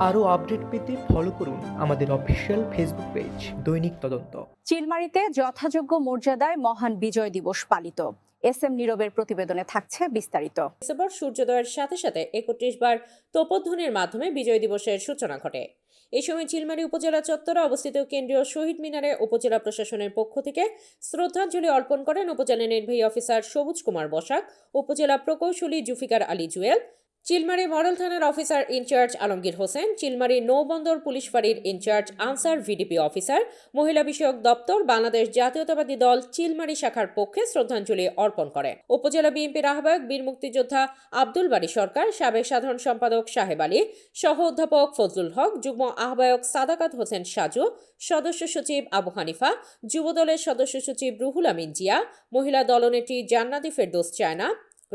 আরও আপডেট পেতে ফলো করুন আমাদের অফিসিয়াল ফেসবুক পেজ দৈনিক তদন্ত। চিলমারীতে যথাযোগ্য মর্যাদায় মহান বিজয় দিবস পালিত। এস এম নীরবের প্রতিবেদনে থাকছে বিস্তারিত। ডিসেম্বর সূর্যোদয়ের সাথে সাথে ৩১ বার তোপধ্বনির মাধ্যমে বিজয় দিবসের সূচনা ঘটে। এই সময় চিলমারী উপজেলা চত্বরে অবস্থিত কেন্দ্রীয় শহীদ মিনারে উপজেলা প্রশাসনের পক্ষ থেকে শ্রদ্ধাঞ্জলি অর্পণ করেন উপজেলা নির্বাহী অফিসার সবুজ কুমার বসাক, উপজেলা প্রকৌশলী জুফিকার আলী জুয়েল, চিলমারী মডেল থানার অফিসার ইনচার্জ আলমগীর হোসেন, চিলমারী নৌবন্দর পুলিশ ফাঁড়ির ইনচার্জ আনসার ভিডিপি অফিসার, মহিলা বিষয়ক দপ্তর, বাংলাদেশ জাতীয়তাবাদী দল চিলমারী শাখার পক্ষে শ্রদ্ধাঞ্জলি অর্পণ করেন। উপজেলা বিএনপির আহ্বায়ক বীর মুক্তিযোদ্ধা আব্দুল বারী সরকার, সাবেক সাধারণ সম্পাদক সাহেব আলী, সহ অধ্যাপক ফজলুল হক, যুগ্ম আহ্বায়ক সাদাকাত হোসেন সাজু, সদস্য সচিব আবু হানিফা, যুবদলের সদস্য সচিব রুহুল আমিন জিয়া, মহিলা দলনেত্রী জান্নাতি ফেরদৌস চায়না,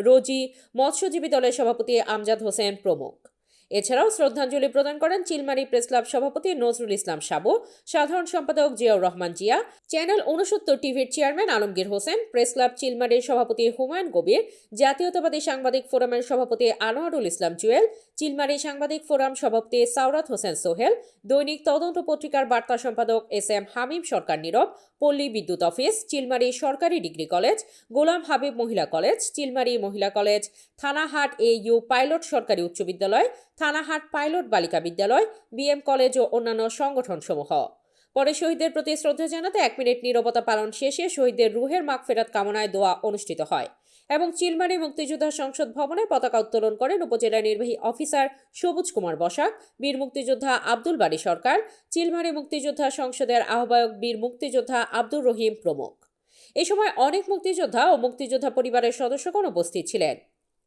রোজি, মৎস্যজীবী দলের সভাপতি আমজাদ হোসেন প্রমুখ। এছাড়াও শ্রদ্ধাঞ্জলি প্রদান করেন চিলমারী প্রেস ক্লাব সভাপতি নজরুল ইসলাম সাবু, সাধারণ সম্পাদক জিয়াউর রহমান জিয়া, চ্যানেল ৬৯ টিভির chairman Alamgir Hossain, press club চিলমারীর সভাপতি হুমায়ুন কবির, জাতীয়তাবাদী সাংবাদিক ফোরামের সভাপতি আনোয়ারুল ইসলাম জুয়েল, চিলমারী সাংবাদিক ফোরাম সভাপতি সাওরাত হোসেন সোহেল, দৈনিক তদন্ত পত্রিকার বার্তা সম্পাদক এস এম হামিম সরকার নীরব, পল্লী বিদ্যুৎ অফিস, চিলমারী সরকারি ডিগ্রি কলেজ, গোলাম হাবিব মহিলা কলেজ, চিলমারী মহিলা কলেজ, থানাহাট ইউ পাইলট সরকারি উচ্চ বিদ্যালয়, থানাহাট পাইলট বালিকা বিদ্যালয়, বিএম কলেজ ও অন্যান্য সংগঠনসমূহ। পরে শহীদদের প্রতি শ্রদ্ধা জানাতে ১ মিনিট নীরবতা পালন শেষে শহীদদের রুহের মাগফিরাত কামনায় দোয়া অনুষ্ঠিত হয় এবং চিলমারী মুক্তিযোদ্ধা সংসদ ভবনে পতাকা উত্তোলন করেন উপজেলা নির্বাহী অফিসার সবুজ কুমার বসাক, বীর মুক্তিযোদ্ধা আব্দুল বারী সরকার, চিলমারী মুক্তিযোদ্ধা সংসদের আহ্বায়ক বীর মুক্তিযোদ্ধা আব্দুর রহিম প্রমুখ। এই সময় অনেক মুক্তিযোদ্ধা ও মুক্তিযোদ্ধা পরিবারের সদস্যগণ উপস্থিত ছিলেন।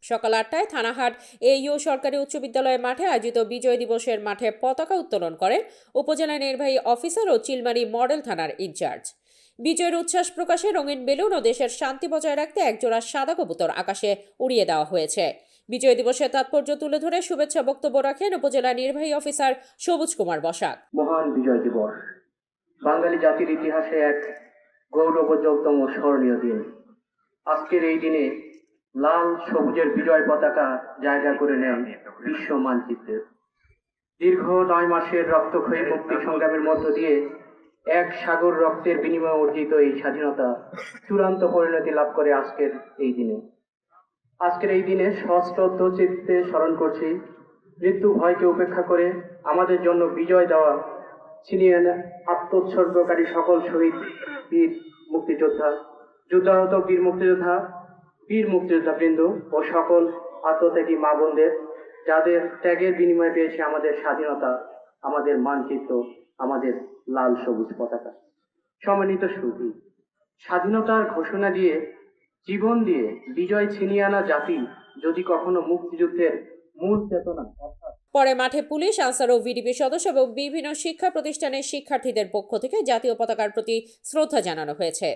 সকাল ৮টায় থানাহাট ইউ সরকারি উচ্চ বিদ্যালয় মাঠে আয়োজিত বিজয় দিবসের মাঠে পতাকা উত্তোলন করেন উপজেলা নির্বাহী অফিসার ও চিলমারী মডেল থানার ইনচার্জ। বিজয়ের উচ্ছ্বাস প্রকাশে রঙিন বেলুন ও দেশের শান্তি বজায় রাখতে একজোড়া সাদা কবুতর আকাশে উড়িয়ে দেওয়া হয়েছে। বিজয় দিবসের তাৎপর্য তুলে ধরে শুভেচ্ছা বক্তব্য রাখেন উপজেলা নির্বাহী অফিসার সবুজ কুমার বসাক। মহান বিজয় দিবস বাঙালি জাতির ইতিহাসে এক গৌরবোজ্জ্বলতম স্মরণীয় দিন। আজকের এই দিনে লাল সবুজের বিজয় পতাকা জায়গা করে নেন বিশ্ব মানচিত্রে। দীর্ঘ ৯ মাসের রক্তক্ষয়ী মুক্তি সংগ্রামের মধ্য দিয়ে এক সাগর রক্তের বিনিময়ে অর্জিত এই স্বাধীনতা চূড়ান্ত পরিণতি লাভ করে আজকের এই দিনে সশ্রদ্ধ চিত্তে স্মরণ করছি মৃত্যু ভয়কে উপেক্ষা করে আমাদের জন্য বিজয় দেওয়া ছিনিয়ে আত্মোৎসর্গকারী সকল শহীদ বীর মুক্তিযোদ্ধা, যুদ্ধাহত বীর মুক্তিযোদ্ধা বৃন্দ ও সকল আত্মত্যাগী মা বোনদের, যাদের ত্যাগের বিনিময়ে পেয়েছে আমাদের স্বাধীনতা, আমাদের মানচিত্র, আমাদের লাল সবুজ পতাকা। সম্মানিত সুধী, স্বাধীনতার ঘোষণা দিয়ে জীবন দিয়ে বিজয় ছিনিয়ে আনা জাতি যদি কখনো মুক্তিযুদ্ধের মূল চেতনা পরে মাঠে পুলিশ, আনসার ও ভিডিপি সদস্য এবং বিভিন্ন শিক্ষা প্রতিষ্ঠানের শিক্ষার্থীদের পক্ষ থেকে জাতীয় পতাকার প্রতি শ্রদ্ধা জানানো হয়েছে।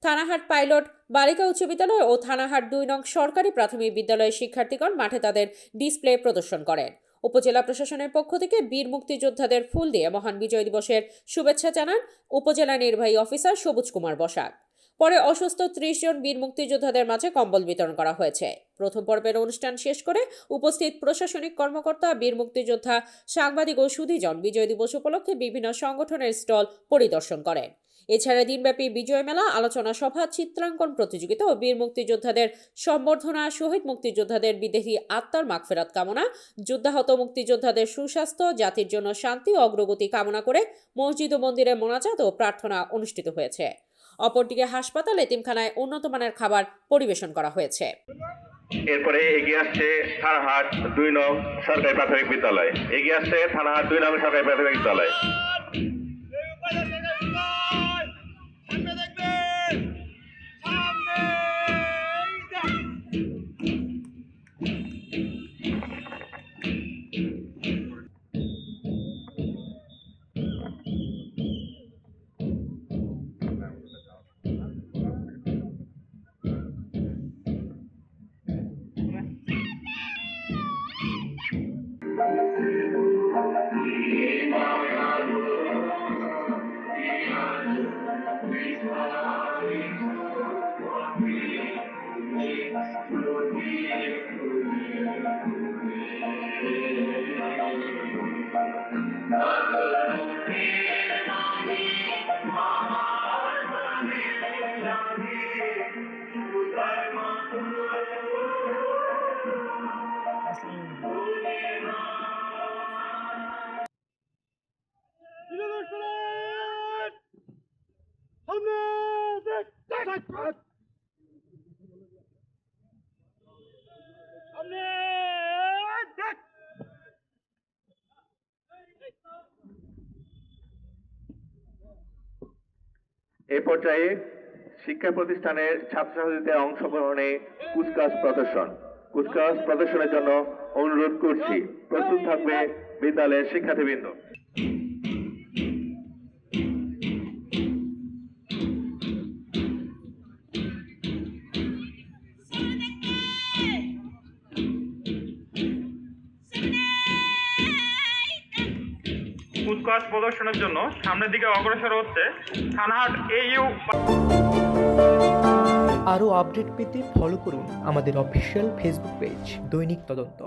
থানাহাট পাইলট বালিকা উচ্চ বিদ্যালয় ও থানাহাট ২ নং সরকারি প্রাথমিক বিদ্যালয়ের শিক্ষার্থীগণ মাঠে তাদের ডিসপ্লে প্রদর্শন করেন। উপজেলা প্রশাসনের পক্ষ থেকে বীর মুক্তিযোদ্ধাদের ফুল দিয়ে মহান বিজয় দিবসের শুভেচ্ছা জানান উপজেলা নির্বাহী অফিসার সবুজ কুমার বসাক। পরে অসুস্থ ৩০ জন বীর মুক্তিযোদ্ধাদের মাঝে কম্বল বিতরণ করা হয়েছে। প্রথম পর্বের অনুষ্ঠান শেষ করে উপস্থিত প্রশাসনিক কর্মকর্তা, বীর মুক্তিযোদ্ধা, সাংবাদিক ও সুধীজন বিজয় দিবস উপলক্ষে বিভিন্ন সংগঠনের স্টল পরিদর্শন করেন। এছাড়া দিনব্যাপী বিজয় মেলা, আলোচনা সভা, চিত্রাঙ্কন প্রতিযোগিতা ও বীর মুক্তিযোদ্ধাদের সম্বর্ধনা, শহীদ মুক্তিযোদ্ধাদের বিদেহী আত্মার মাগফিরাত কামনা, যুদ্ধাহত মুক্তিযোদ্ধাদের সুস্বাস্থ্য, জাতির জন্য শান্তি ও অগ্রগতি কামনা করে মসজিদ ও মন্দিরে মোনাজাত ও প্রার্থনা অনুষ্ঠিত হয়েছে। অপরদিকে হাসপাতাল, এতিমখানায় উন্নত মানের খাবার পরিবেশন করা হয়েছে। এরপরে এগিয়ে আসছে থানাহাট ২ নং সরকারি প্রাথমিক বিদ্যালয়। এ পর্যায়ে শিক্ষা প্রতিষ্ঠানের ছাত্রছাত্রীদের অংশগ্রহণে কুচকাওয়াজ প্রদর্শনের জন্য অনুরোধ করছি। প্রস্তুত থাকবে বিদ্যালয়ের শিক্ষার্থীবৃন্দ। কুচকাওয়াজ প্রদর্শনের জন্য সামনের দিকে অগ্রসর হচ্ছে থানহাট AU। আরও আপডেট পেতে ফলো করুন আমাদের অফিসিয়াল ফেসবুক পেজ দৈনিক তদন্ত।